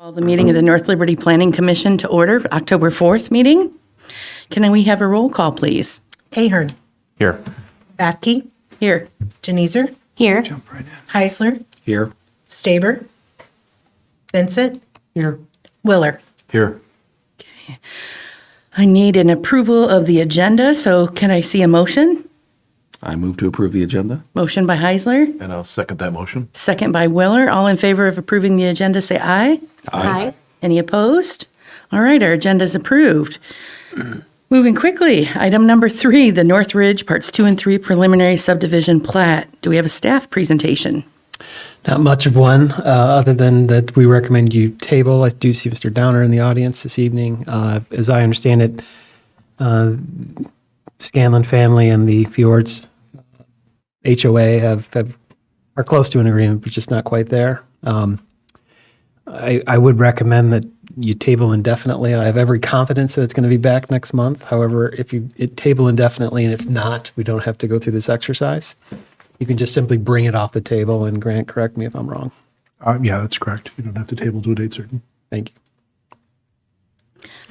Call the meeting of the North Liberty Planning Commission to order, October 4th meeting. Can we have a roll call, please? Ahern. Here. Bathke. Here. Janizer. Here. Heisler. Here. Staber. Vincent. Here. Willer. Here. I need an approval of the agenda, so can I see a motion? I move to approve the agenda. Motion by Heisler, And I'll second that motion. second by Willer. All in favor of approving the agenda, say aye. Aye. Any opposed? All right, our agenda is approved. Moving quickly, item number 3, the North Ridge Parts 2 and 3 preliminary subdivision plat. Do we have a staff presentation? Not much of one, other than that we recommend you table. I do see Mr. Downer in the audience this evening. As I understand it, Scanlon family and the Fjords HOA are close to an agreement, but just not quite there. I would recommend that you table indefinitely. I have every confidence that it's going to be back next month. However, if you table indefinitely and it's not, we don't have to go through this exercise. You can just simply bring it off the table, and Grant, correct me if I'm wrong. Yeah, that's correct. You don't have to table to a date certain. Thank you.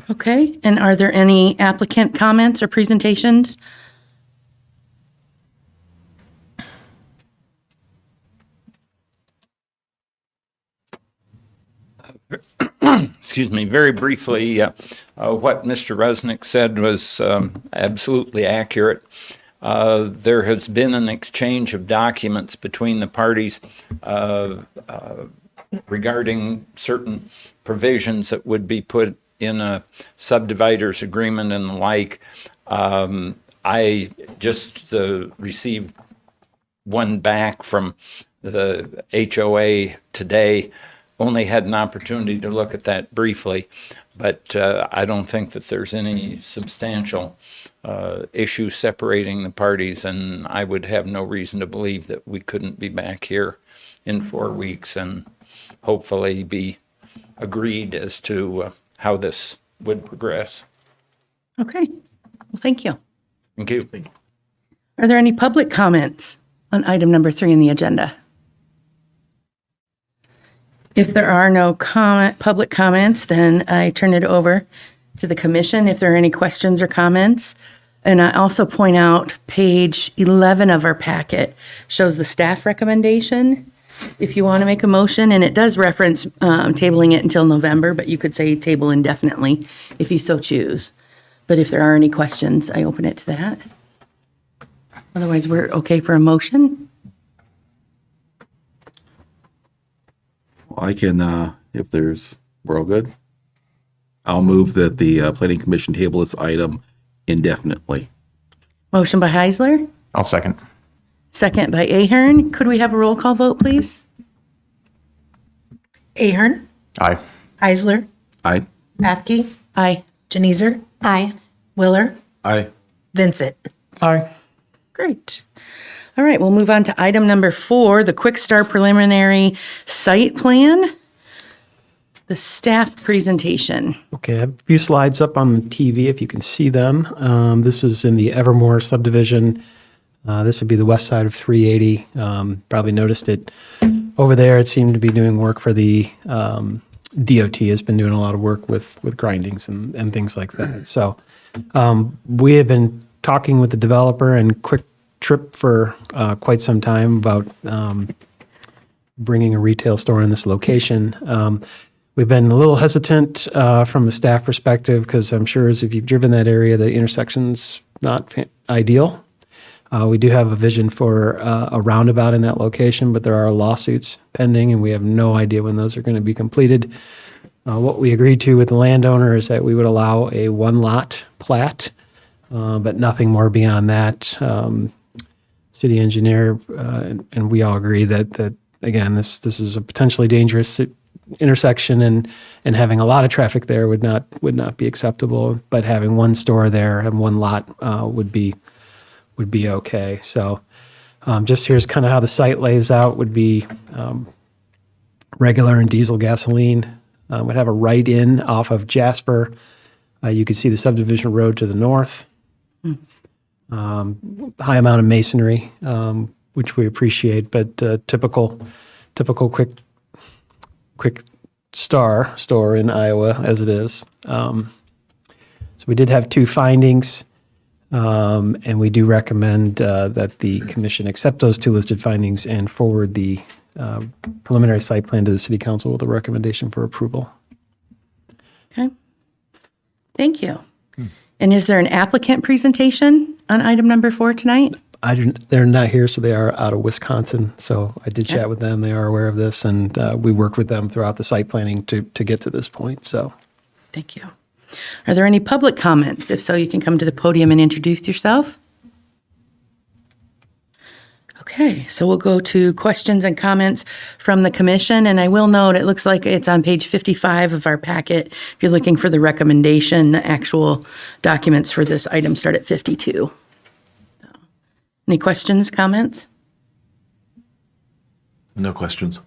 Okay, and are there any applicant comments or presentations? Excuse me, very briefly, what Mr. Resnick said was absolutely accurate. There has been an exchange of documents between the parties regarding certain provisions that would be put in a subdivider's agreement and the like. I just received one back from the HOA today. Only had an opportunity to look at that briefly, but I don't think that there's any substantial issue separating the parties, and I would have no reason to believe that we couldn't be back here in 4 weeks and hopefully be agreed as to how this would progress. Okay, well, thank you. Thank you. Are there any public comments on item number 3 in the agenda? If there are no public comments, then I turn it over to the commission if there are any questions or comments. And I also point out page 11 of our packet shows the staff recommendation. If you want to make a motion, and it does reference tabling it until November, but you could say table indefinitely if you so choose. But if there are any questions, I open it to that. Otherwise, we're okay for a motion. I can, if we're all good. I'll move that the planning commission table this item indefinitely. Motion by Heisler, I'll second. second by Ahern. Could we have a roll call vote, please? Ahern. Aye. Heisler. Aye. Bathke. Aye. Janizer. Aye. Willer. Aye. Vincent. Aye. Great. All right, we'll move on to item number 4, the Quick Start preliminary site plan. The staff presentation. Okay, I have a few slides up on the TV if you can see them. This is in the Evermore subdivision. This would be the west side of 380. Probably noticed it over there. It seemed to be doing work for the DOT, has been doing a lot of work with grindings and things like that. So we have been talking with the developer and Quick Trip for quite some time about bringing a retail store in this location. We've been a little hesitant from a staff perspective because I'm sure as if you've driven that area, the intersection's not ideal. We do have a vision for a roundabout in that location, but there are lawsuits pending, and we have no idea when those are going to be completed. What we agreed to with the landowner is that we would allow a one-lot plat, but nothing more beyond that. City engineer and we all agree that again, this is a potentially dangerous intersection, and having a lot of traffic there would not be acceptable. But having one store there and one lot would be okay. So just here's kind of how the site lays out. Would be regular and diesel gasoline. Would have a right in off of Jasper. You can see the subdivision road to the north. High amount of masonry, which we appreciate, but typical quick store in Iowa as it is. So we did have 2 findings, and we do recommend that the commission accept those 2 listed findings and forward the preliminary site plan to the city council with a recommendation for approval. Okay. Thank you. And is there an applicant presentation on item number 4 tonight? They're not here, so they are out of Wisconsin. So I did chat with them. They are aware of this, and we worked with them throughout the site planning to get to this point. So, Thank you. Are there any public comments? If so, you can come to the podium and introduce yourself. Okay, so we'll go to questions and comments from the commission. And I will note, it looks like it's on page 55 of our packet. If you're looking for the recommendation, the actual documents for this item start at 52. Any questions, comments? No questions.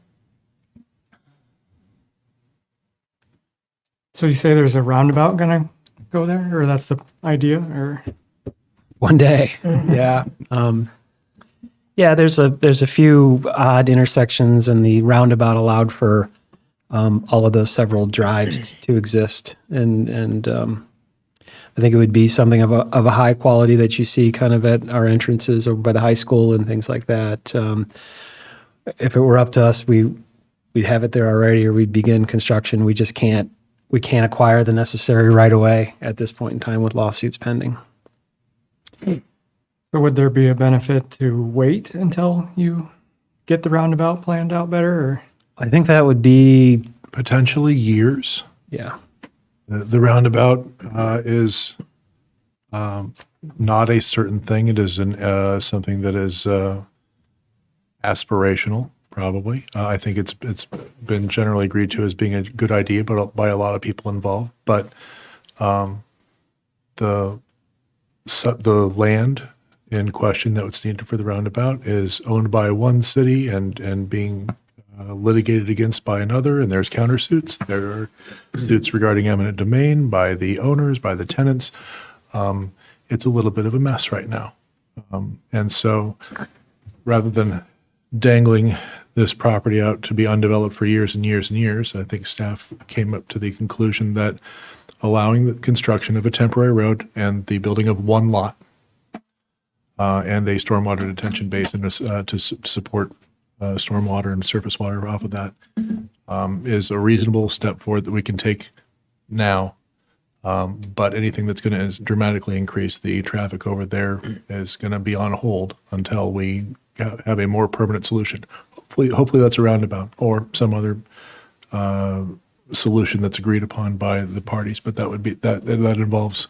So you say there's a roundabout gonna go there, or that's the idea, or? one day, yeah. Yeah, there's a few odd intersections, and the roundabout allowed for all of those several drives to exist, and I think it would be something of a high quality that you see kind of at our entrances over by the high school and things like that. If it were up to us, we'd have it there already, or we'd begin construction. We just can't acquire the necessary right of way at this point in time with lawsuits pending. So would there be a benefit to wait until you get the roundabout planned out better, or? I think that would be, Potentially years. yeah. The roundabout is not a certain thing. It is something that is aspirational, probably. I think it's been generally agreed to as being a good idea, but by a lot of people involved. But the land in question that was needed for the roundabout is owned by one city and being litigated against by another, and there's countersuits. There are suits regarding eminent domain by the owners, by the tenants. It's a little bit of a mess right now. And so rather than dangling this property out to be undeveloped for years and years and years, I think staff came up to the conclusion that allowing the construction of a temporary road and the building of one lot and a stormwater detention basin to support stormwater and surface water off of that is a reasonable step forward that we can take now. But anything that's going to dramatically increase the traffic over there is going to be on hold until we have a more permanent solution. Hopefully that's a roundabout or some other solution that's agreed upon by the parties. But that would be that involves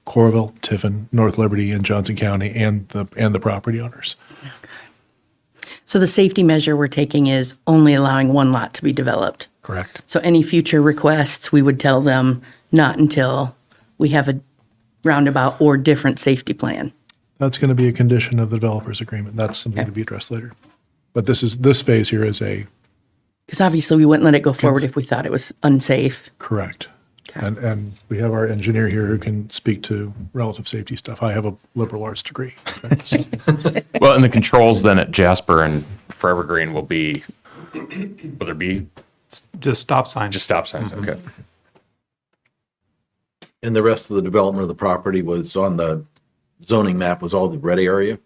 Coralville, Tiffin, North Liberty, and Johnson County, and the property owners. So the safety measure we're taking is only allowing one lot to be developed. Correct. So any future requests, we would tell them not until we have a roundabout or different safety plan. That's going to be a condition of the developer's agreement. That's something to be addressed later. But this phase here is a Because obviously we wouldn't let it go forward if we thought it was unsafe. correct. And we have our engineer here who can speak to relative safety stuff. I have a liberal arts degree. Well, and the controls then at Jasper and Forever Green will there be Just stop signs. just stop signs? Okay. And the rest of the development of the property was on the zoning map, was all the red area?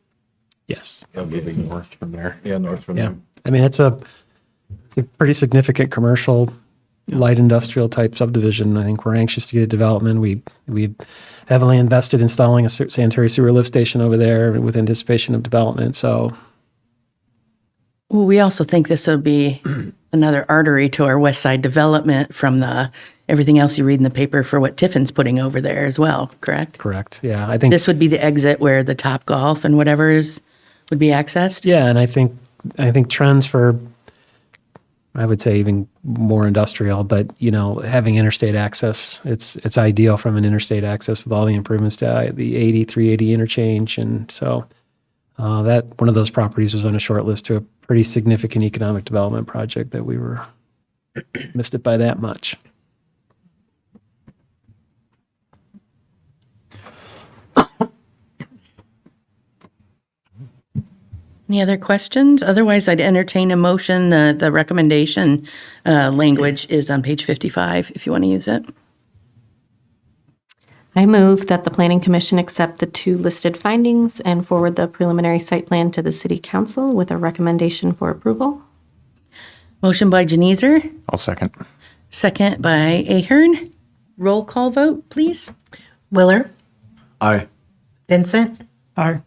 Yes. Moving north from there. Yeah, north from Yeah. there. I mean, it's a pretty significant commercial, light industrial type subdivision. I think we're anxious to get a development. We heavily invested in installing a sanitary sewer lift station over there with anticipation of development. So Well, we also think this will be another artery to our west side development from everything else you read in the paper for what Tiffin's putting over there as well, correct? correct. Yeah. I think This would be the exit where the Top Golf and whatever would be accessed? Yeah, and I think trends for, I would say even more industrial, but having interstate access, it's ideal from an interstate access with all the improvements to the 380 interchange, and so that one of those properties was on a short list to a pretty significant economic development project that we were missed it by that much. Any other questions? Otherwise, I'd entertain a motion. The recommendation language is on page 55 if you want to use it. I move that the Planning Commission accept the 2 listed findings and forward the preliminary site plan to the City Council with a recommendation for approval. Motion by Janizer, I'll second. second by Ahern. Roll call vote, please. Willer, Aye. Vincent, Aye.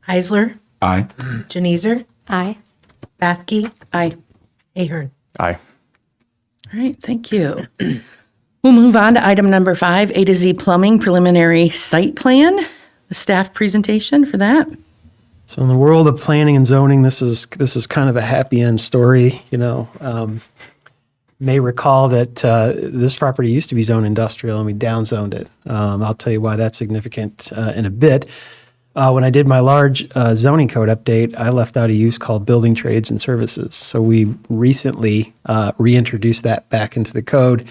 Heisler, Aye. Janizer, Aye. Bathke, Aye. Ahern. Aye. All right, thank you. We'll move on to item number 5, A to Z Plumbing Preliminary Site Plan. The staff presentation for that. So in the world of planning and zoning, this is kind of a happy end story. May recall that this property used to be zoned industrial and we downzoned it. I'll tell you why that's significant in a bit. When I did my large zoning code update, I left out a use called building trades and services. So we recently reintroduced that back into the code,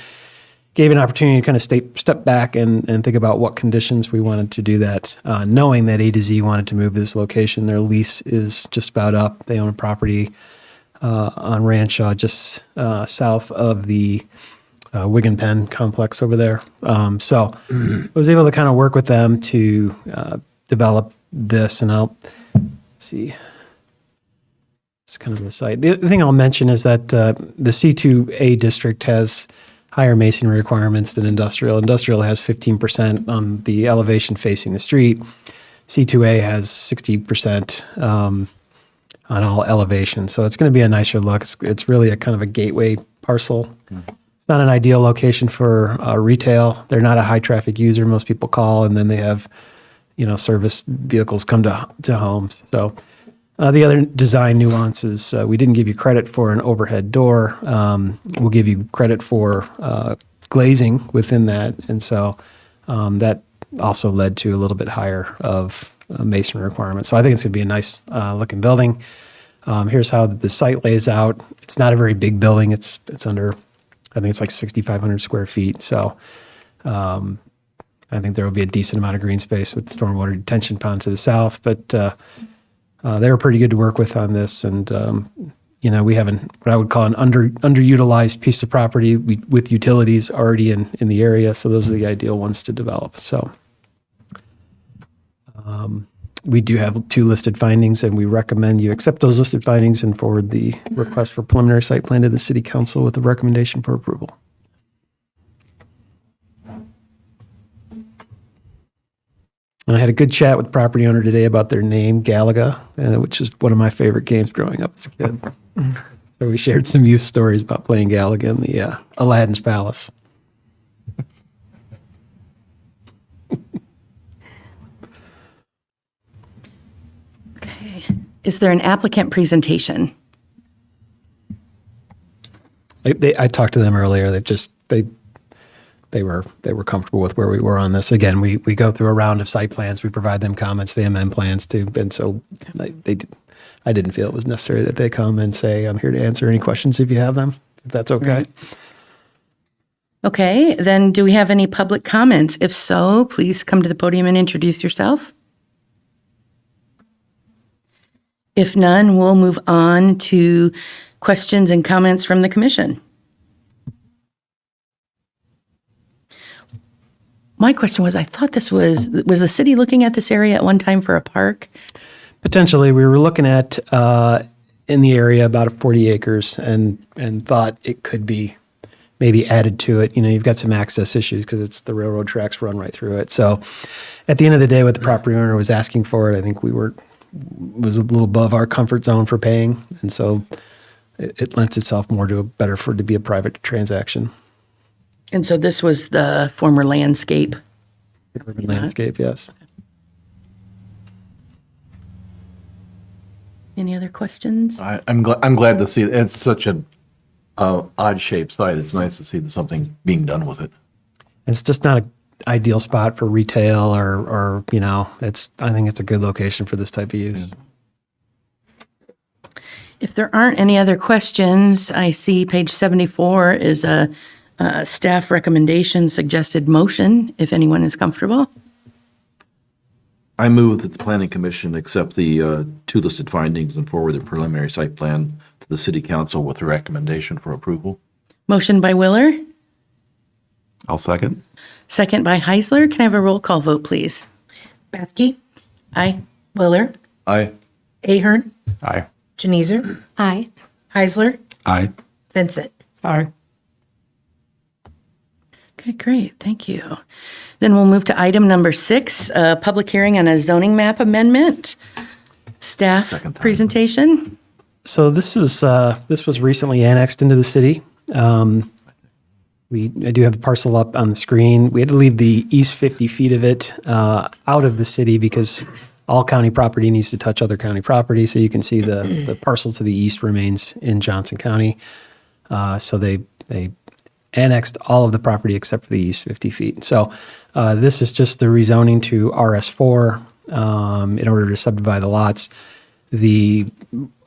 gave an opportunity to kind of step back and think about what conditions we wanted to do that, knowing that A to Z wanted to move this location. Their lease is just about up. They own a property on Ranshaw, just south of the Wigan Pen complex over there. So I was able to kind of work with them to develop this, and I'll see. It's kind of the site. The other thing I'll mention is that the C2A district has higher masonry requirements than industrial. Industrial has 15% on the elevation facing the street. C2A has 60% on all elevations. So it's going to be a nicer look. It's really a kind of a gateway parcel. Not an ideal location for retail. They're not a high traffic user. Most people call and then they have, service vehicles come to homes. So the other design nuances, we didn't give you credit for an overhead door. We'll give you credit for glazing within that. And so that also led to a little bit higher of masonry requirements. So I think it's going to be a nice looking building. Here's how the site lays out. It's not a very big building. It's under, I think it's like 6,500 square feet. So I think there will be a decent amount of green space with stormwater detention pond to the south, but they were pretty good to work with on this. And, we have what I would call an underutilized piece of property with utilities already in the area. So those are the ideal ones to develop. So we do have 2 listed findings, and we recommend you accept those listed findings and forward the request for preliminary site plan to the City Council with a recommendation for approval. And I had a good chat with the property owner today about their name, Galaga, which is one of my favorite games growing up as a kid. So we shared some youth stories about playing Galaga in the Aladdin's Palace. Okay. Is there an applicant presentation? I talked to them earlier. They were comfortable with where we were on this. Again, we go through a round of site plans. We provide them comments. They amend plans too. And so I didn't feel it was necessary that they come and say, I'm here to answer any questions if you have them, if that's okay. Right. Okay, then do we have any public comments? If so, please come to the podium and introduce yourself. If none, we'll move on to questions and comments from the commission. My question was, I thought this was the city looking at this area at one time for a park? Potentially, we were looking at in the area about 40 acres and thought it could be maybe added to it. You've got some access issues because it's the railroad tracks run right through it. So at the end of the day, what the property owner was asking for it, I think was a little above our comfort zone for paying. And so it lends itself more to to be a private transaction. And so this was the former landscape. Urban landscape, yes. Any other questions? I'm glad to see it. It's such an odd shaped site. It's nice to see that something being done with it. It's just not an ideal spot for retail or I think it's a good location for this type of use. If there aren't any other questions, I see page 74 is a staff recommendation suggested motion, if anyone is comfortable. I move that the planning commission accept the two listed findings and forward the preliminary site plan to the city council with a recommendation for approval. Motion by Willer, I'll second. second by Heisler. Can I have a roll call vote, please? Bathke, Aye. Willer, Aye. Ahern, Aye. Janizer, Aye. Heisler, Aye. Vincent. Aye. Okay, great. Thank you. Then we'll move to item number 6, public hearing on a zoning map amendment. Staff Second time. presentation. So this was recently annexed into the city. I do have the parcel up on the screen. We had to leave the east 50 feet of it out of the city because all county property needs to touch other county property. So you can see the parcel to the east remains in Johnson County. So they annexed all of the property except for the east 50 feet. So this is just the rezoning to RS4 in order to subdivide the lots. The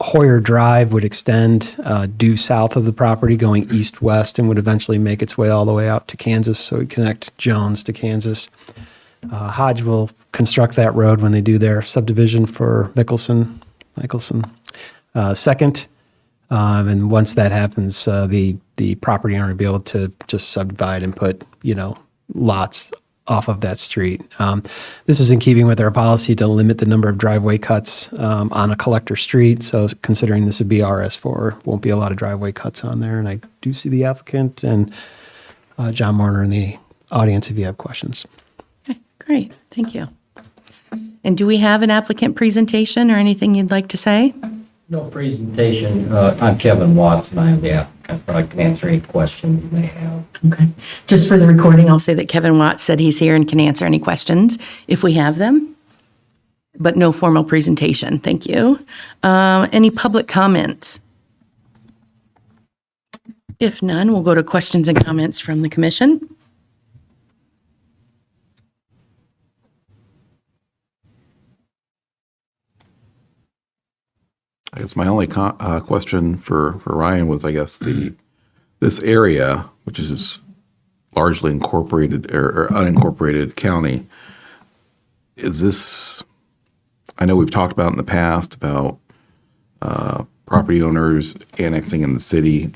Hoyer Drive would extend due south of the property going east-west and would eventually make its way all the way out to Kansas. So it would connect Jones to Kansas. Hodge will construct that road when they do their subdivision for Michelson second. And once that happens, the property owner will be able to just subdivide and put, lots off of that street. This is in keeping with our policy to limit the number of driveway cuts on a collector street. So considering this would be RS4, won't be a lot of driveway cuts on there. And I do see the applicant and John Marner in the audience if you have questions. Okay, great. Thank you. And do we have an applicant presentation or anything you'd like to say? No presentation. I'm Kevin Watts, and I am the applicant. I can answer any questions you may have. Okay. Just for the recording, I'll say that Kevin Watts said he's here and can answer any questions if we have them, but no formal presentation. Thank you. Any public comments? If none, we'll go to questions and comments from the commission. I guess my only question for Ryan was, I guess, this area, which is largely incorporated or unincorporated county, is this, I know we've talked about in the past about property owners annexing in the city.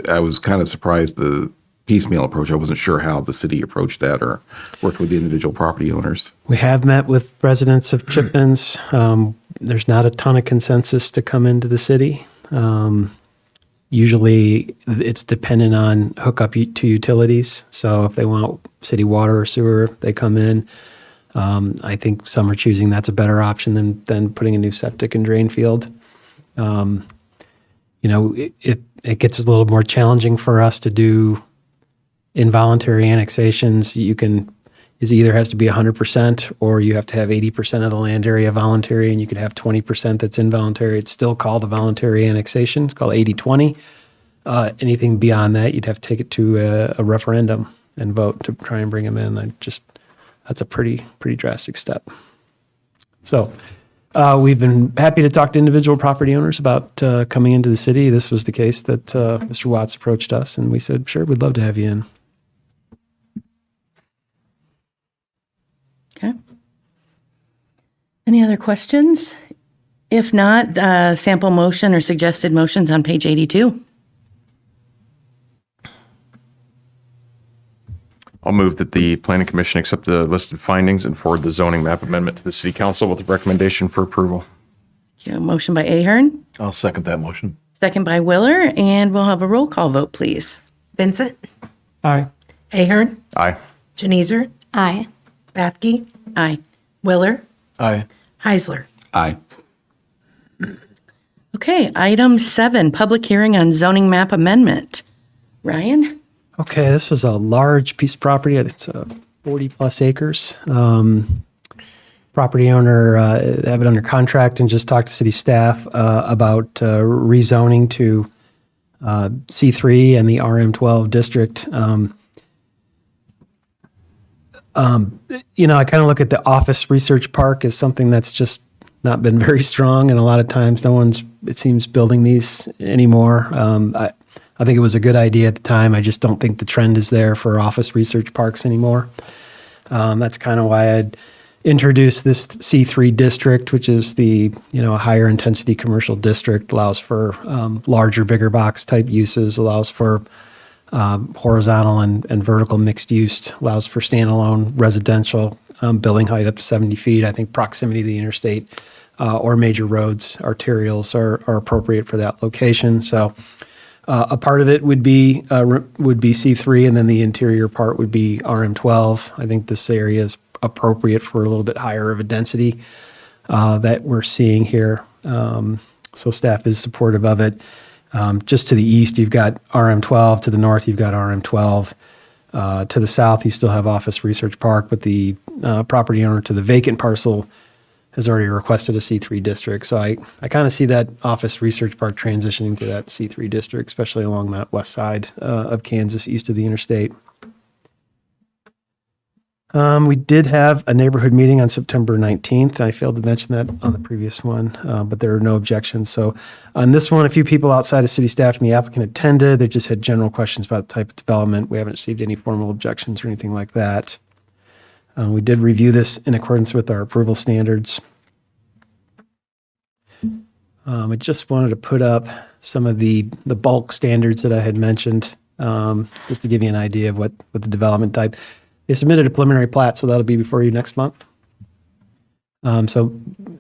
I was kind of surprised the piecemeal approach. I wasn't sure how the city approached that or worked with the individual property owners. We have met with residents of Chipman's. There's not a ton of consensus to come into the city. Usually it's dependent on hookup to utilities. So if they want city water or sewer, they come in. I think some are choosing that's a better option than putting a new septic and drain field. It gets a little more challenging for us to do involuntary annexations. It either has to be 100% or you have to have 80% of the land area voluntary, and you could have 20% that's involuntary. It's still called a voluntary annexation. It's called 80-20. Anything beyond that, you'd have to take it to a referendum and vote to try and bring them in. That's a pretty drastic step. So we've been happy to talk to individual property owners about coming into the city. This was the case that Mr. Watts approached us, and we said, sure, we'd love to have you in. Okay. Any other questions? If not, sample motion or suggested motions on page 82. I'll move that the planning commission accept the listed findings and forward the zoning map amendment to the city council with a recommendation for approval. Okay, motion by Ahern, I'll second that motion. second by Willer, and we'll have a roll call vote, please. Vincent, Aye. Ahern, Aye. Janizer, Aye. Bathke, Aye. Willer, Aye. Heisler. Aye. Okay, item 7, public hearing on zoning map amendment. Ryan? Okay, this is a large piece of property. It's 40 plus acres. Property owner have it under contract and just talked to city staff about rezoning to C3 and the RM12 district. I kind of look at the office research park as something that's just not been very strong, and a lot of times no one's, it seems, building these anymore. I think it was a good idea at the time. I just don't think the trend is there for office research parks anymore. That's kind of why I'd introduced this C3 district, which is the, a higher intensity commercial district, allows for larger, bigger box type uses, allows for horizontal and vertical mixed use, allows for standalone residential building height up to 70 feet. I think proximity to the interstate or major roads, arterials are appropriate for that location. So a part of it would be C3, and then the interior part would be RM12. I think this area is appropriate for a little bit higher of a density that we're seeing here. So staff is supportive of it. Just to the east, you've got RM12. To the north, you've got RM12. To the south, you still have Office Research Park, but the property owner to the vacant parcel has already requested a C3 district. So I kind of see that Office Research Park transitioning to that C3 district, especially along that west side of Kansas, east of the interstate. We did have a neighborhood meeting on September 19th. I failed to mention that on the previous one, but there are no objections. So on this one, a few people outside of city staff and the applicant attended. They just had general questions about the type of development. We haven't received any formal objections or anything like that. We did review this in accordance with our approval standards. I just wanted to put up some of the bulk standards that I had mentioned, just to give you an idea of what the development type. They submitted a preliminary plat, so that'll be before you next month. So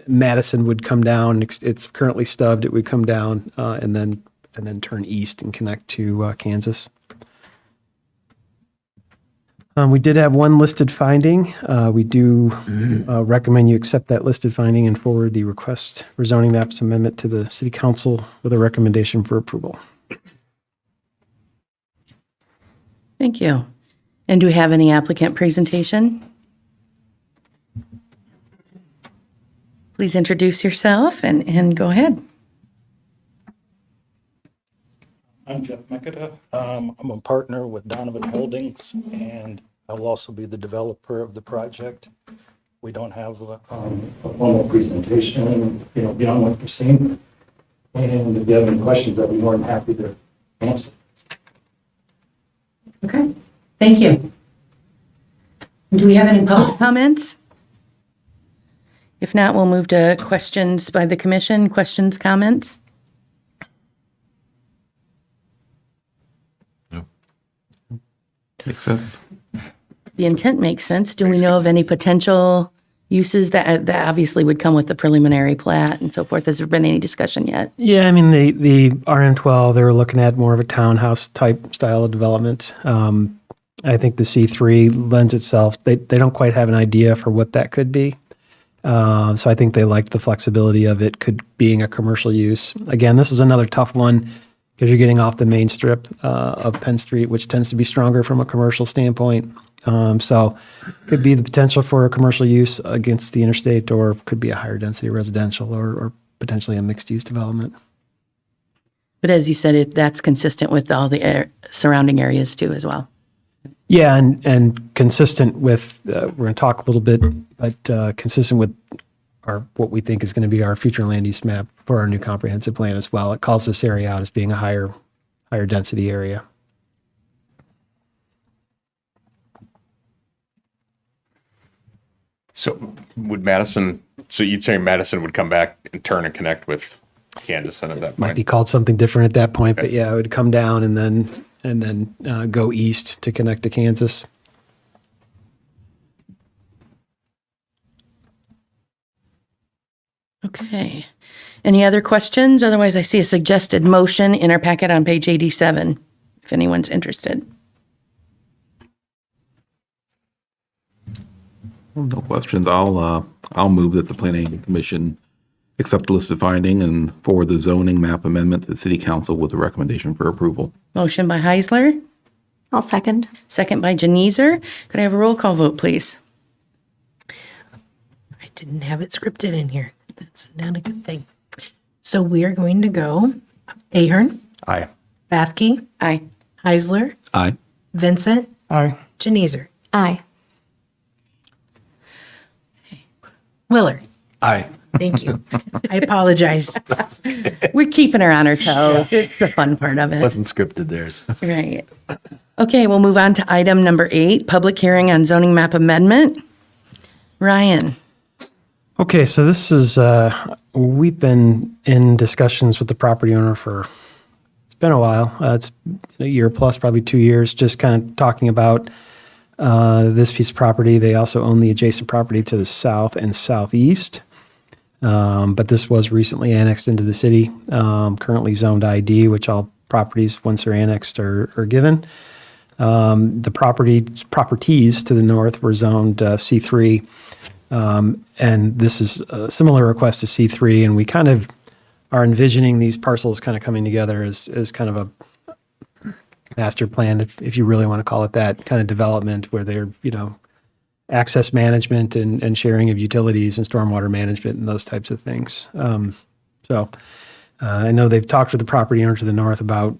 Madison would come down. It's currently stubbed. It would come down and then turn east and connect to Kansas. We did have one listed finding. We do recommend you accept that listed finding and forward the request for zoning maps amendment to the City Council with a recommendation for approval. Thank you. And do we have any applicant presentation? Please introduce yourself and go ahead. I'm Jeff Mikita. I'm a partner with Donovan Holdings, and I will also be the developer of the project. We don't have a formal presentation, beyond what you're seeing. And if you have any questions, I'd be more than happy to answer. Okay, thank you. Do we have any public comments? If not, we'll move to questions by the commission. Questions, comments? Makes sense. The intent makes sense. Do we know of any potential uses that obviously would come with the preliminary plat and so forth? Has there been any discussion yet? Yeah, I mean, the RM12, they were looking at more of a townhouse type style of development. I think the C3 lends itself, they don't quite have an idea for what that could be. So I think they liked the flexibility of it being a commercial use. Again, this is another tough one because you're getting off the main strip of Penn Street, which tends to be stronger from a commercial standpoint. So could be the potential for a commercial use against the interstate, or could be a higher density residential or potentially a mixed use development. But as you said, that's consistent with all the surrounding areas too as well. Yeah, and consistent with, we're going to talk a little bit, but consistent with what we think is going to be our future land use map for our new comprehensive plan as well. It calls this area out as being a higher density area. So you'd say Madison would come back and turn and connect with Kansas then at that point? Might be called something different at that point, but yeah, it would come down and then go east to connect to Kansas. Okay. Any other questions? Otherwise, I see a suggested motion in our packet on page 87, if anyone's interested. No questions. I'll move that the Planning Commission accept the listed finding and forward the zoning map amendment to the City Council with a recommendation for approval. Motion by Heisler, I'll second. second by Janizer. Could I have a roll call vote, please? I didn't have it scripted in here. That's not a good thing. So we are going to go Ahern, Aye. Bathke, Aye. Heisler, Aye. Vincent, Aye. Janizer, Aye. Willer. Aye. Thank you. I apologize. We're keeping her on her toes. It's the fun part of it. Wasn't scripted there. Right. Okay, we'll move on to item number 8, public hearing on zoning map amendment. Ryan. Okay, so this is, we've been in discussions with the property owner it's been a while. It's a year plus, probably 2 years, just kind of talking about this piece of property. They also own the adjacent property to the south and southeast. But this was recently annexed into the city, currently zoned ID, which all properties, once they're annexed, are given. The properties to the north were zoned C3. And this is a similar request to C3, and we kind of are envisioning these parcels kind of coming together as kind of a master plan, if you really want to call it that, kind of development where they're, access management and sharing of utilities and stormwater management and those types of things. So I know they've talked with the property owner to the north about,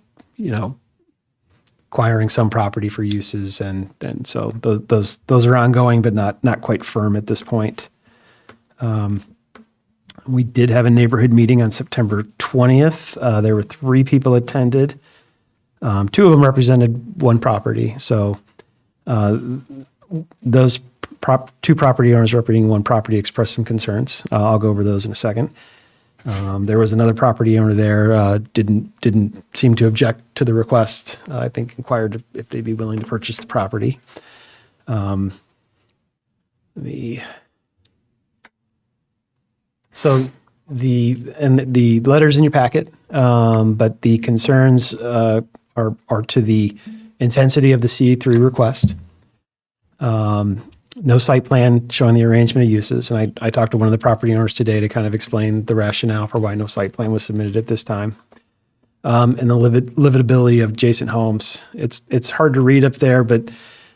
acquiring some property for uses, and so those are ongoing, but not quite firm at this point. We did have a neighborhood meeting on September 20th. There were 3 people attended. 2 of them represented one property. So those 2 property owners representing one property expressed some concerns. I'll go over those in a second. There was another property owner there, didn't seem to object to the request. I think inquired if they'd be willing to purchase the property. So the letter's in your packet, but the concerns are to the intensity of the C3 request. No site plan showing the arrangement of uses. And I talked to one of the property owners today to kind of explain the rationale for why no site plan was submitted at this time. And the livability of adjacent homes. It's hard to read up there, but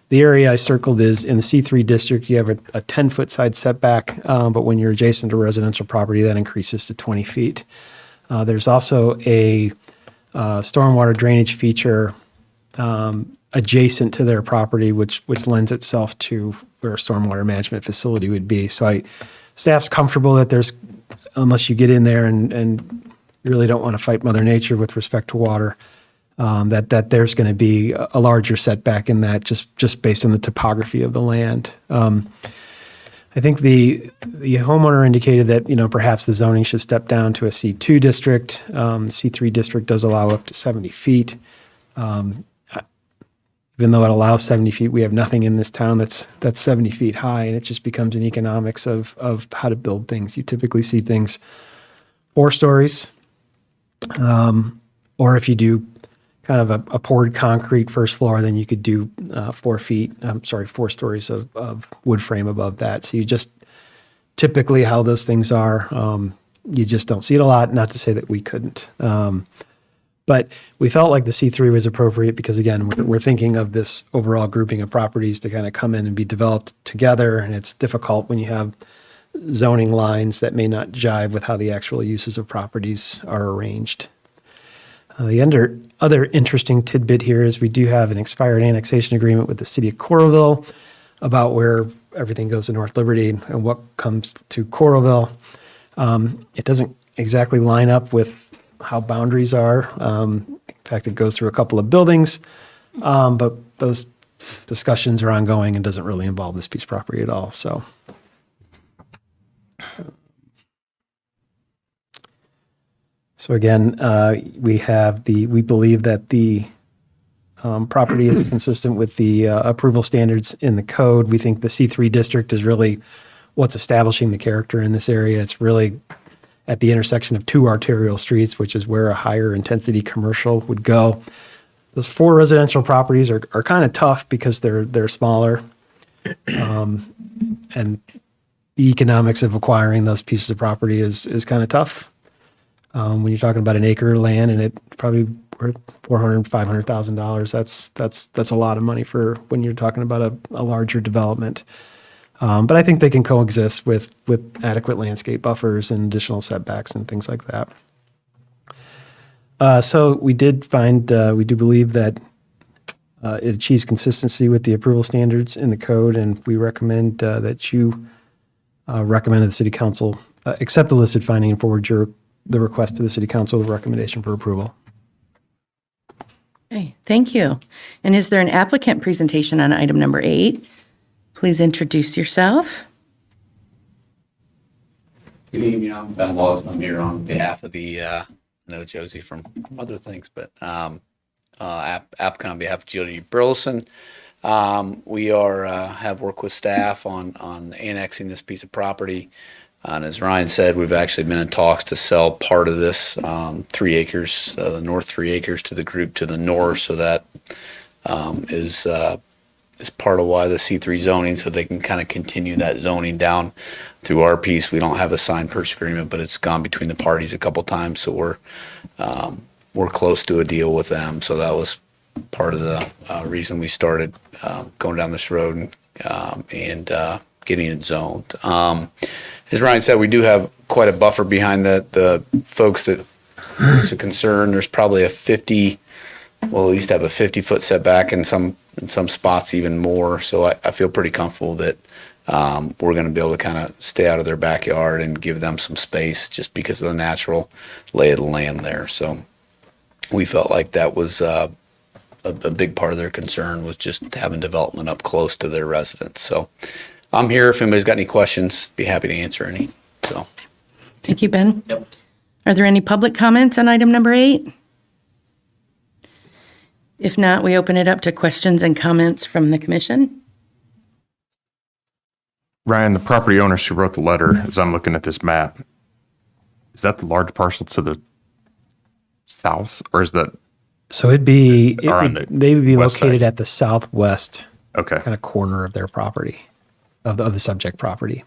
the area I circled is in the C3 district, you have a 10-foot side setback, but when you're adjacent to residential property, that increases to 20 feet. There's also a stormwater drainage feature adjacent to their property, which lends itself to where a stormwater management facility would be. So staff's comfortable that unless you get in there and you really don't want to fight Mother Nature with respect to water, that there's going to be a larger setback in that just based on the topography of the land. I think the homeowner indicated that, perhaps the zoning should step down to a C2 district. The C3 district does allow up to 70 feet. Even though it allows 70 feet, we have nothing in this town that's 70 feet high, and it just becomes an economics of how to build things. You typically see things 4 stories, or if you do kind of a poured concrete first floor, then you could do 4 stories of wood frame above that. So you just typically how those things are, you just don't see it a lot. Not to say that we couldn't. But we felt like the C3 was appropriate because, again, we're thinking of this overall grouping of properties to kind of come in and be developed together. And it's difficult when you have zoning lines that may not jive with how the actual uses of properties are arranged. The other interesting tidbit here is we do have an expired annexation agreement with the city of Coralville about where everything goes to North Liberty and what comes to Coralville. It doesn't exactly line up with how boundaries are. In fact, it goes through a couple of buildings, but those discussions are ongoing and doesn't really involve this piece of property at all. So again, we believe that the property is consistent with the approval standards in the code. We think the C3 district is really what's establishing the character in this area. It's really at the intersection of 2 arterial streets, which is where a higher intensity commercial would go. Those 4 residential properties are kind of tough because they're smaller. And the economics of acquiring those pieces of property is kind of tough. When you're talking about an acre of land and it probably worth $400,000, $500,000, that's a lot of money for when you're talking about a larger development. But I think they can coexist with adequate landscape buffers and additional setbacks and things like that. So we do believe that it achieves consistency with the approval standards in the code, and we recommend that you recommend that the city council accept the listed finding and forward the request to the city council with a recommendation for approval. Okay, thank you. And is there an applicant presentation on item number 8? Please introduce yourself. Good evening, I'm Ben Lawson. I'm here on behalf of the, I know Josie from other things, but applicant on behalf of Jody Burleson. We are, have worked with staff on annexing this piece of property. And as Ryan said, we've actually been in talks to sell part of this 3 acres, the north 3 acres to the group to the north. So that is part of why the C3 zoning, so they can kind of continue that zoning down through our piece. We don't have a signed purchase agreement, but it's gone between the parties a couple times, so we're close to a deal with them. So that was part of the reason we started going down this road and getting it zoned. As Ryan said, we do have quite a buffer behind the folks that it's a concern. There's probably we'll at least have a 50-foot setback in some spots, even more. So I feel pretty comfortable that we're going to be able to kind of stay out of their backyard and give them some space just because of the natural lay of the land there. So we felt like that was a big part of their concern, was just having development up close to their residents. So I'm here if anybody's got any questions, be happy to answer any. So Thank you, Ben. Yep. Are there any public comments on item number 8? If not, we open it up to questions and comments from the commission. Ryan, the property owners who wrote the letter, as I'm looking at this map, is that the large parcel to the south, or is that? So they would be west located side. at the southwest Okay. kind of corner of their property, of the subject property.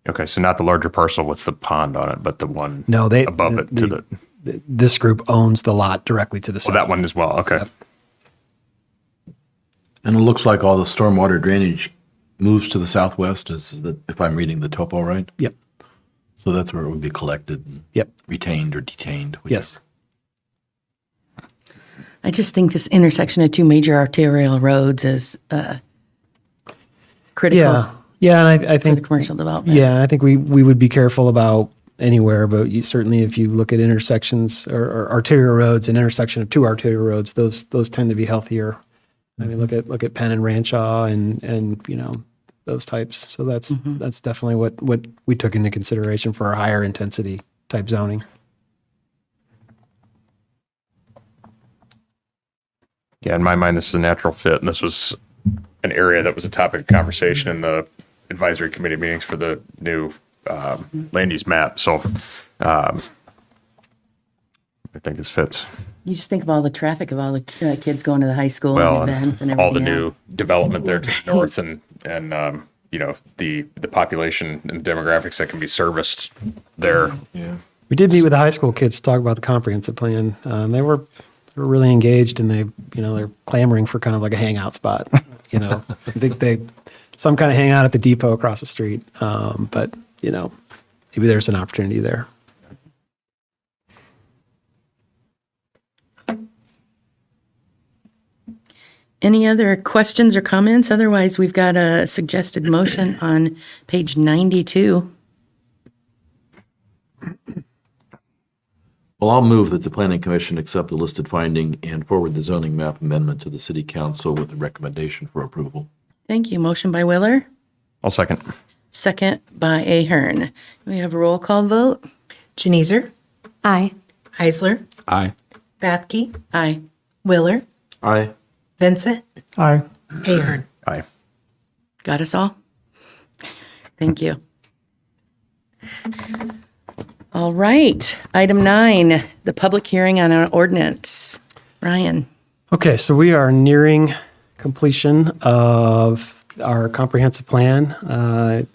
Okay, so not the larger parcel with the pond on it, but the one No, above it to the. This group owns the lot directly to the south. Well, that one as well. Okay. Yep. And it looks like all the stormwater drainage moves to the southwest, if I'm reading the topo right? Yep. So that's where it would be collected and Yep. retained or detained. Yes. I just think this intersection of 2 major arterial roads is critical Yeah, and I for the think commercial development. I think we would be careful about anywhere, but certainly if you look at intersections or arterial roads, an intersection of 2 arterial roads, those tend to be healthier. I mean, look at Penn and Ranshaw and those types. So that's definitely what we took into consideration for our higher intensity type zoning. Yeah, in my mind, this is a natural fit, and this was an area that was a topic of conversation in the advisory committee meetings for the new land use map. So I think this fits. You just think of all the traffic of all the kids going to the high school Well, and events and everything. all the new else. development there to the north, and the population and demographics that can be serviced there. Yeah. We did meet with the high school kids to talk about the comprehensive plan. They were really engaged, and they're clamoring for kind of like a hangout spot. I think some kind of hangout at the depot across the street. But maybe there's an opportunity there. Any other questions or comments? Otherwise, we've got a suggested motion on page 92. Well, I'll move that the planning commission accept the listed finding and forward the zoning map amendment to the city council with a recommendation for approval. Thank you. Motion by Willer, I'll second. second by Ahern. We have a roll call vote. Janeezer, Aye. Heisler, Aye. Bathke, Aye. Willer, Aye. Vincent, Aye. Ahern. Aye. Got us all? Thank you. All right. Item 9, the public hearing on an ordinance. Ryan. Okay, so we are nearing completion of our comprehensive plan.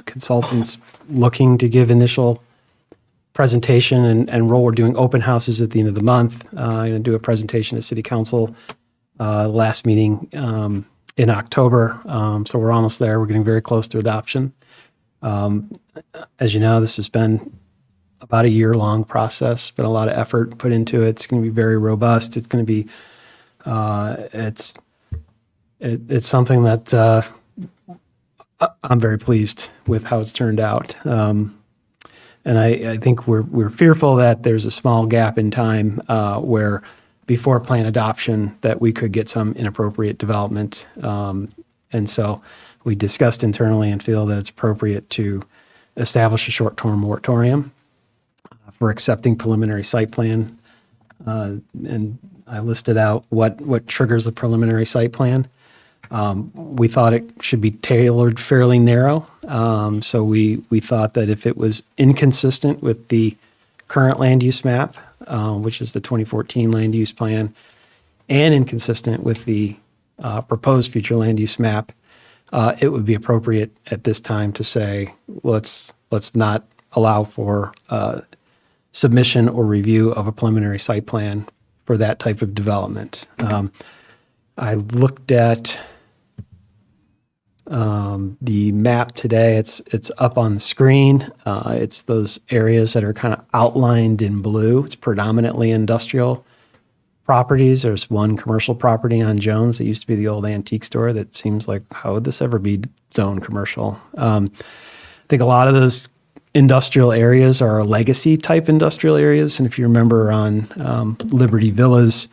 Consultants looking to give initial presentation and roll. We're doing open houses at the end of the month. I'm going to do a presentation at City Council last meeting in October. So we're almost there. We're getting very close to adoption. As you know, this has been about a year-long process, been a lot of effort put into it. It's going to be very robust. It's going to be it's something that I'm very pleased with how it's turned out. And I think we're fearful that there's a small gap in time where before plan adoption that we could get some inappropriate development. And so we discussed internally and feel that it's appropriate to establish a short-term moratorium for accepting preliminary site plan. And I listed out what triggers a preliminary site plan. We thought it should be tailored fairly narrow. So we thought that if it was inconsistent with the current land use map, which is the 2014 land use plan, and inconsistent with the proposed future land use map, it would be appropriate at this time to say, let's not allow for submission or review of a preliminary site plan for that type of development. I looked at the map today. It's up on the screen. It's those areas that are kind of outlined in blue. It's predominantly industrial properties. There's one commercial property on Jones that used to be the old antique store that seems like, how would this ever be zoned commercial? I think a lot of those industrial areas are legacy type industrial areas. And if you remember on Liberty Villas,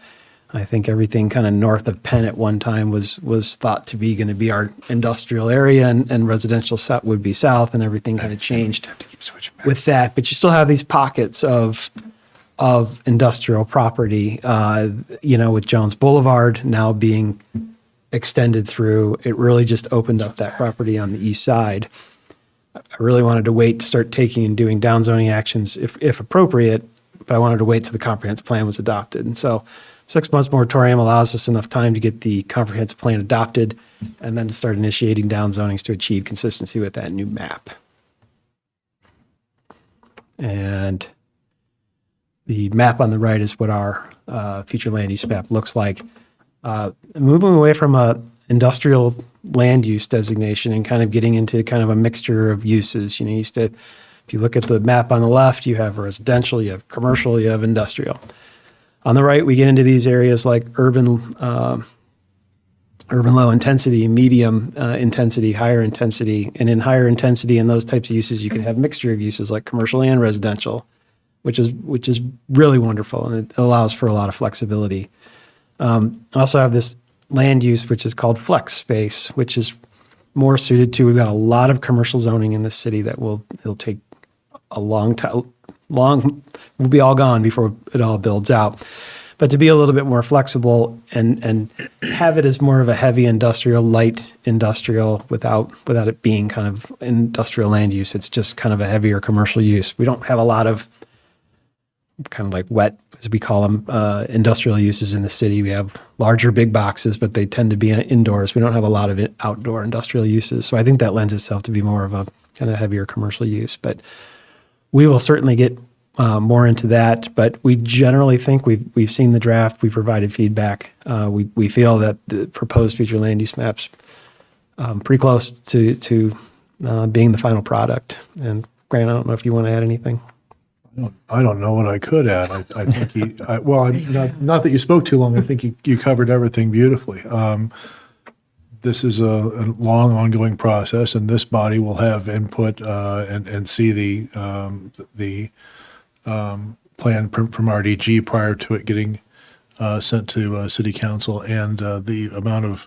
I think everything kind of north of Penn at one time was thought to be going to be our industrial area, and residential would be south, and everything kind of changed with that. But you still have these pockets of industrial property, with Jones Boulevard now being extended through. It really just opened up that property on the east side. I really wanted to wait to start taking and doing downzoning actions if appropriate, but I wanted to wait till the comprehensive plan was adopted. And so 6 months moratorium allows us enough time to get the comprehensive plan adopted and then to start initiating downzonings to achieve consistency with that new map. And the map on the right is what our future land use map looks like. Moving away from a industrial land use designation and kind of getting into kind of a mixture of uses. If you look at the map on the left, you have residential, you have commercial, you have industrial. On the right, we get into these areas like urban low intensity, medium intensity, higher intensity. And in higher intensity and those types of uses, you can have mixture of uses like commercial and residential, which is really wonderful, and it allows for a lot of flexibility. I also have this land use, which is called flex space, which is more suited to, we've got a lot of commercial zoning in this city that it'll take a long time, will be all gone before it all builds out. But to be a little bit more flexible and have it as more of a heavy industrial, light industrial without it being kind of industrial land use. It's just kind of a heavier commercial use. We don't have a lot of kind of like wet, as we call them, industrial uses in the city. We have larger big boxes, but they tend to be indoors. We don't have a lot of outdoor industrial uses. So I think that lends itself to be more of a kind of heavier commercial use. But we will certainly get more into that. But we generally think we've seen the draft. We provided feedback. We feel that the proposed future land use maps pretty close to being the final product. And Grant, I don't know if you want to add anything. I don't know what I could add. I think not that you spoke too long. I think you covered everything beautifully. This is a long, ongoing process, and this body will have input and see the plan from RDG prior to it getting sent to City Council, and the amount of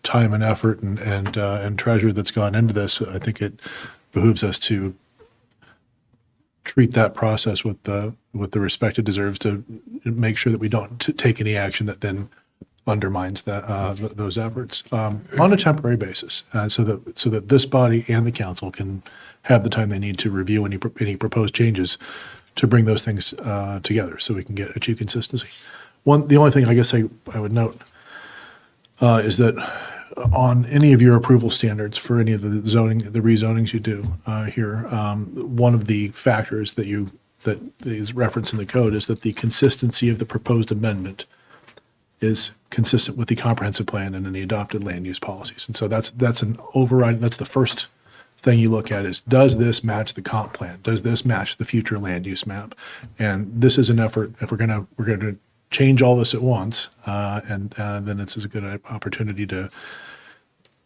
time and effort and treasure that's gone into this. I think it behooves us to treat that process with the respect it deserves, to make sure that we don't take any action that then undermines those efforts on a temporary basis, so that this body and the council can have the time they need to review any proposed changes to bring those things together, so we can achieve consistency. The only thing I guess I would note is that on any of your approval standards for any of the rezonings you do here, one of the factors that is referenced in the code is that the consistency of the proposed amendment is consistent with the comprehensive plan and in the adopted land use policies. And so that's an override. That's the first thing you look at is, does this match the comp plan? Does this match the future land use map? And this is an effort. If we're going to change all this at once, and then it's a good opportunity to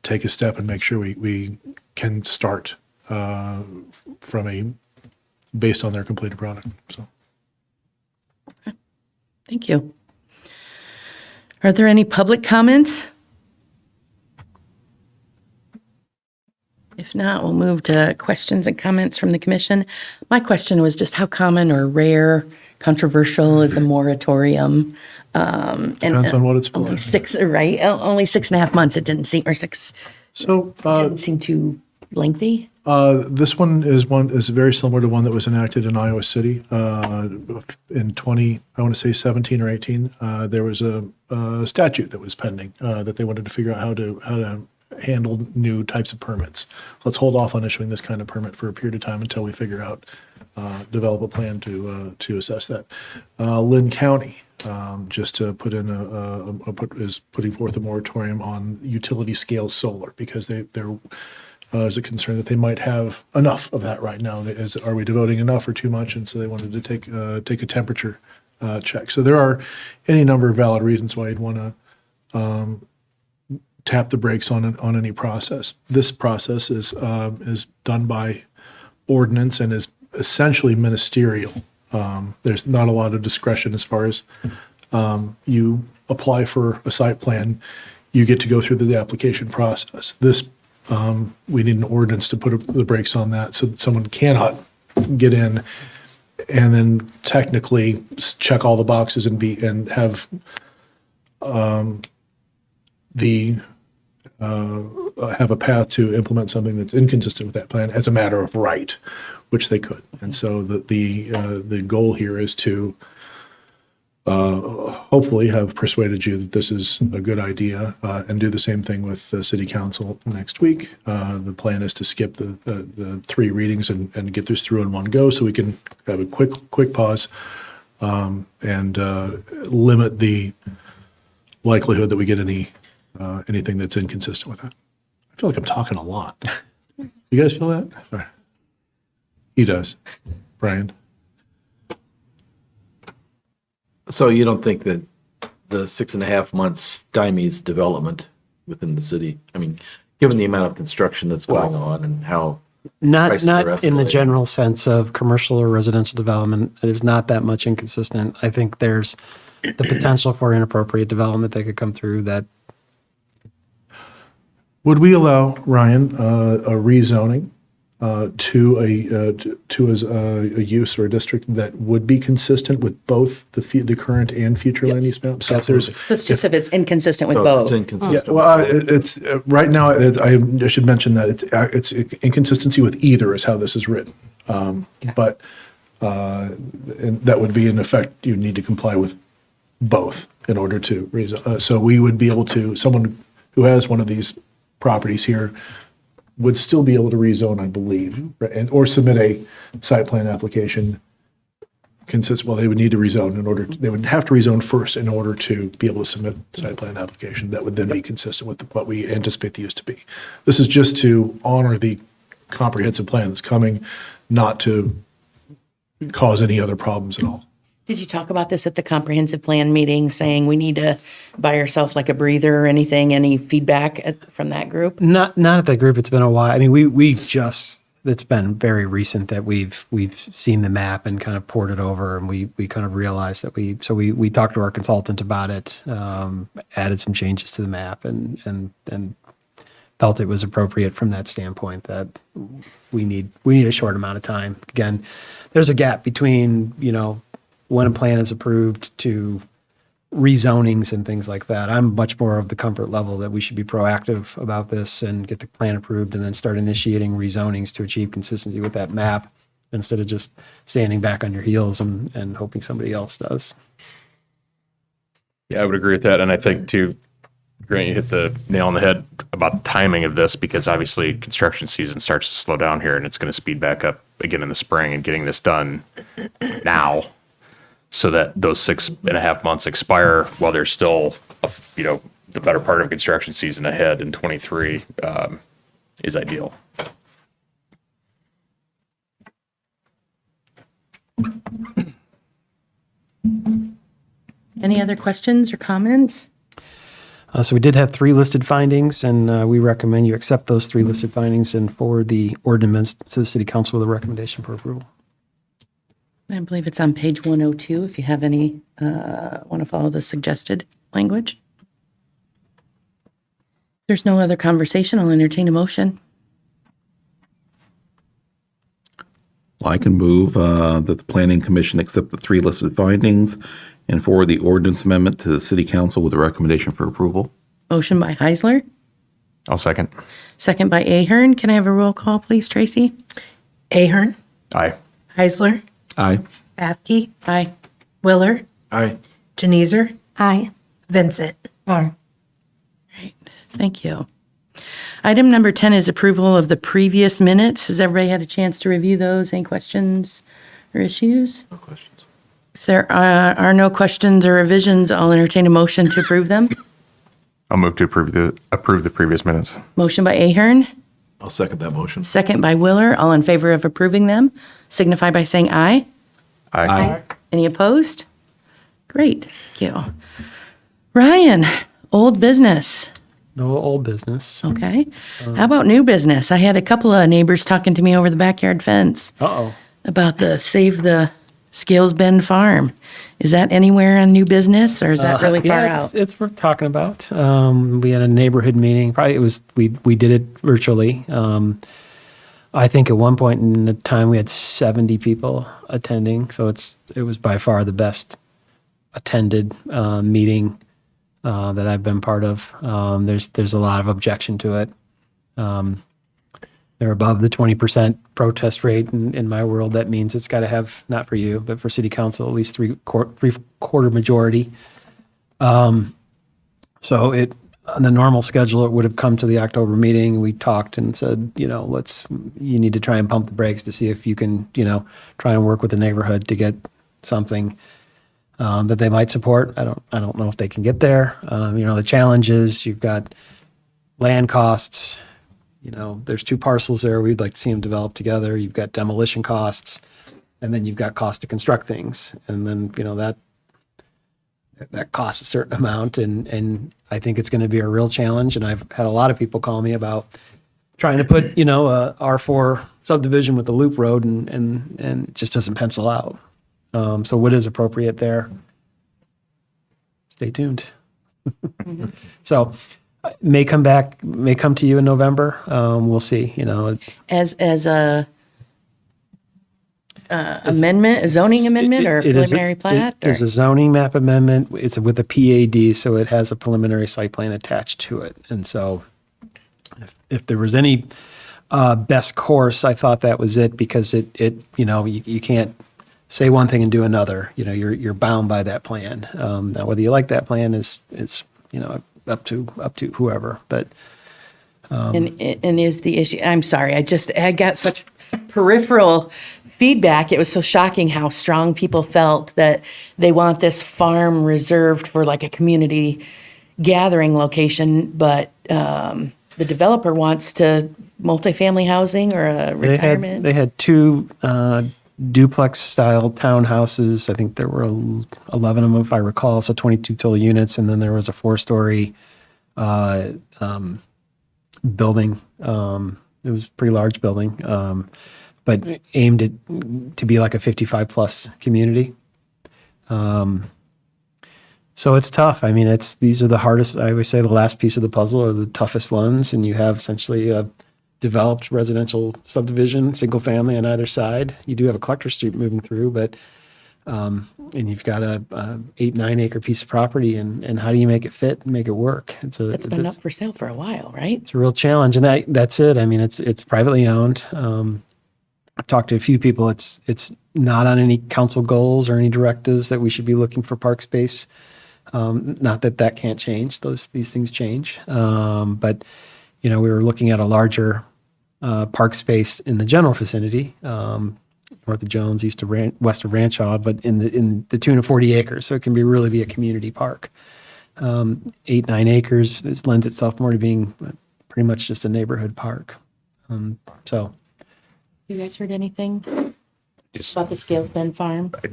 take a step and make sure we can start based on their completed product. So, okay. Thank you. Are there any public comments? If not, we'll move to questions and comments from the commission. My question was just how common or rare, controversial is a moratorium? Depends on what it's for. Only six, right? Only 6.5 months. It didn't seem, or six, So didn't seem too lengthy. this one is very similar to one that was enacted in Iowa City in 20, I want to say 17 or 18. There was a statute that was pending that they wanted to figure out how to handle new types of permits. Let's hold off on issuing this kind of permit for a period of time until we figure out, develop a plan to assess that. Lynn County just to put in is putting forth a moratorium on utility scale solar because there is a concern that they might have enough of that right now. Are we devoting enough or too much? And so they wanted to take a temperature check. So there are any number of valid reasons why you'd want to tap the brakes on any process. This process is done by ordinance and is essentially ministerial. There's not a lot of discretion as far as you apply for a site plan, you get to go through the application process. This we need an ordinance to put the brakes on that so that someone cannot get in and then technically check all the boxes and have have a path to implement something that's inconsistent with that plan as a matter of right, which they could. And so the goal here is to hopefully have persuaded you that this is a good idea and do the same thing with the city council next week. The plan is to skip the 3 readings and get this through in one go so we can have a quick pause and limit the likelihood that we get anything that's inconsistent with that. I feel like I'm talking a lot. You guys feel that? Sorry. He does. Brian? So you don't think that the 6.5 months stymies development within the city? I mean, given the amount of construction that's going on and how Not prices are not in the escalating. general sense of commercial or residential development. There's not that much inconsistent. I think there's the potential for inappropriate development that could come through that. Would we allow, Ryan, a rezoning to a use or a district that would be consistent with both the current and future land use maps? So if there's So it's just if it's inconsistent with So both. it's inconsistent. Yeah, well, it's right now. I should mention that it's inconsistency with either is how this is written, but and that would be in effect. You need to comply with both in order to rezone. So we would be able to. Someone who has one of these properties here would still be able to rezone, I believe, right, and or submit a site plan application. Well, they would need to rezone in order. They would have to rezone first in order to be able to submit a site plan application that would then be consistent with what we anticipate the use to be. This is just to honor the comprehensive plan that's coming, not to cause any other problems at all. Did you talk about this at the comprehensive plan meeting, saying we need to buy ourselves like a breather or anything? Any feedback from that group? Not at that group. It's been a while. I mean, we just, it's been very recent that we've seen the map and kind of poured it over, and we kind of realized that we talked to our consultant about it, added some changes to the map, and felt it was appropriate from that standpoint that we need a short amount of time. Again, there's a gap between, when a plan is approved to rezonings and things like that. I'm much more of the comfort level that we should be proactive about this and get the plan approved and then start initiating rezonings to achieve consistency with that map instead of just standing back on your heels and hoping somebody else does. Yeah, I would agree with that. And I think too, Grant, you hit the nail on the head about the timing of this, because obviously construction season starts to slow down here and it's going to speed back up again in the spring, and getting this done now so that those 6.5 months expire while there's still, the better part of construction season ahead in 23 is ideal. Any other questions or comments? So we did have 3 listed findings, and we recommend you accept those 3 listed findings and forward the ordinance to the city council with a recommendation for approval. I believe it's on page 102 if you have any, want to follow the suggested language. There's no other conversation. I'll entertain a motion. Well, I can move that the Planning Commission accept the 3 listed findings and forward the ordinance amendment to the City Council with a recommendation for approval. Motion by Heisler, I'll second. second by Ahern. Can I have a roll call, please, Tracy? Ahern, Aye. Heisler, Aye. Bathke, Aye. Willer, Aye. Janezer, Aye. Vincent. Aye. Great, thank you. Item number 10 is approval of the previous minutes. Has everybody had a chance to review those? Any questions or issues? No questions. If there are no questions or revisions, I'll entertain a motion to approve them. I'll move to approve the previous minutes. Motion by Ahern, I'll second that motion. second by Willer. All in favor of approving them, signify by saying aye. Aye. Any opposed? Great, thank you. Ryan, old business. No old business. Okay. How about new business? I had a couple of neighbors talking to me over the backyard fence Uh-oh. about the Save the Scales Bend Farm. Is that anywhere on new business, or is that really far Yeah, out? it's worth talking about. We had a neighborhood meeting. Probably it was we did it virtually. I think at one point in the time we had 70 people attending, so it was by far the best attended meeting that I've been part of. There's a lot of objection to it. They're above the 20% protest rate in my world. That means it's got to have, not for you, but for city council, at least three-quarter majority. So on the normal schedule, it would have come to the October meeting. We talked and said, you need to try and pump the brakes to see if you can, try and work with the neighborhood to get something that they might support. I don't know if they can get there. The challenge is you've got land costs. There's 2 parcels there. We'd like to see them develop together. You've got demolition costs, and then you've got cost to construct things. And then, that costs a certain amount. And I think it's going to be a real challenge. And I've had a lot of people call me about trying to put, a R4 subdivision with the loop road and it just doesn't pencil out. So what is appropriate there? Stay tuned. So may come to you in November. We'll see, As a amendment, a zoning amendment, or a preliminary plat? It is a zoning map amendment. It's with a PAD, so it has a preliminary site plan attached to it. And so if there was any best course, I thought that was it, because you can't say one thing and do another. You're bound by that plan. Now, whether you like that plan is up to whoever. But And is the issue, I'm sorry, I got such peripheral feedback. It was so shocking how strong people felt that they want this farm reserved for like a community gathering location, but the developer wants to multifamily housing or a retirement. They had 2 duplex-style townhouses. I think there were 11 of them, if I recall, so 22 total units, and then there was a 4-story building. It was a pretty large building, but aimed to be like a 55-plus community. So it's tough. I mean, these are the hardest. I always say the last piece of the puzzle are the toughest ones, and you have essentially a developed residential subdivision, single family on either side. You do have a collector street moving through, but and you've got a 8-9 acre piece of property, and how do you make it fit and make it work? It's been up for sale for a while, right? It's a real challenge, and that's it. I mean, it's privately owned. I've talked to a few people. It's not on any council goals or any directives that we should be looking for park space. Not that can't change. These things change. But we were looking at a larger park space in the general vicinity, north of Jones, west of Ranchaw, but in the tune of 40 acres. So it can really be a community park. 8-9 acres, this lends itself more to being pretty much just a neighborhood park. So. You guys heard anything about the Scales Bend Farm? I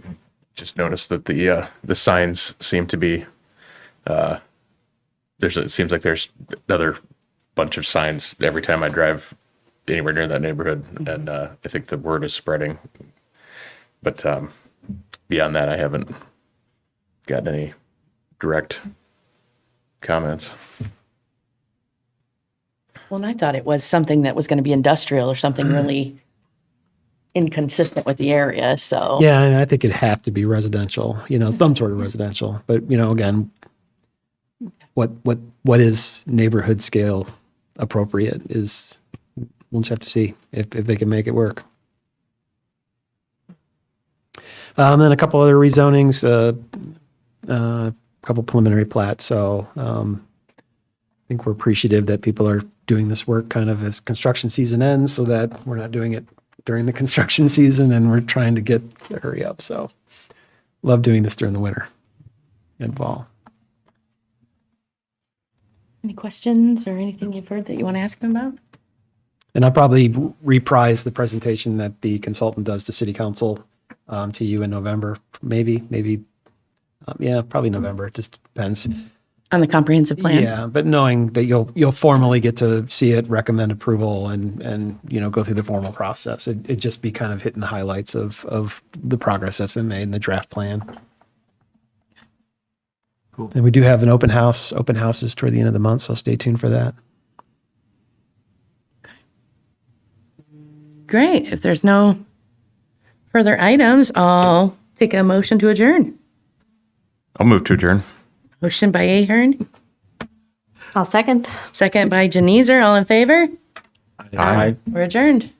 just noticed that the signs seem to be it seems like there's another bunch of signs every time I drive anywhere near that neighborhood, and I think the word is spreading. But beyond that, I haven't gotten any direct comments. Well, and I thought it was something that was going to be industrial or something really inconsistent with the area, so. Yeah, and I think it'd have to be residential, some sort of residential. But, again, what is neighborhood scale appropriate is, we'll just have to see if they can make it work. Then a couple other rezonings, a couple preliminary plats. So I think we're appreciative that people are doing this work kind of as construction season ends, so that we're not doing it during the construction season, and we're trying to hurry up. So love doing this during the winter and fall. Any questions or anything you've heard that you want to ask them about? And I'll probably reprise the presentation that the consultant does to City Council to you in November, maybe, probably November. It just depends. On the comprehensive plan? Yeah, but knowing that you'll formally get to see it, recommend approval, and go through the formal process. It'd just be kind of hitting the highlights of the progress that's been made in the draft plan. Cool. And we do have an open houses toward the end of the month, so stay tuned for that. Great. If there's no further items, I'll take a motion to adjourn. I'll move to adjourn. Motion by Ahern, I'll second. second by Janizer. All in favor? Aye. We're adjourned.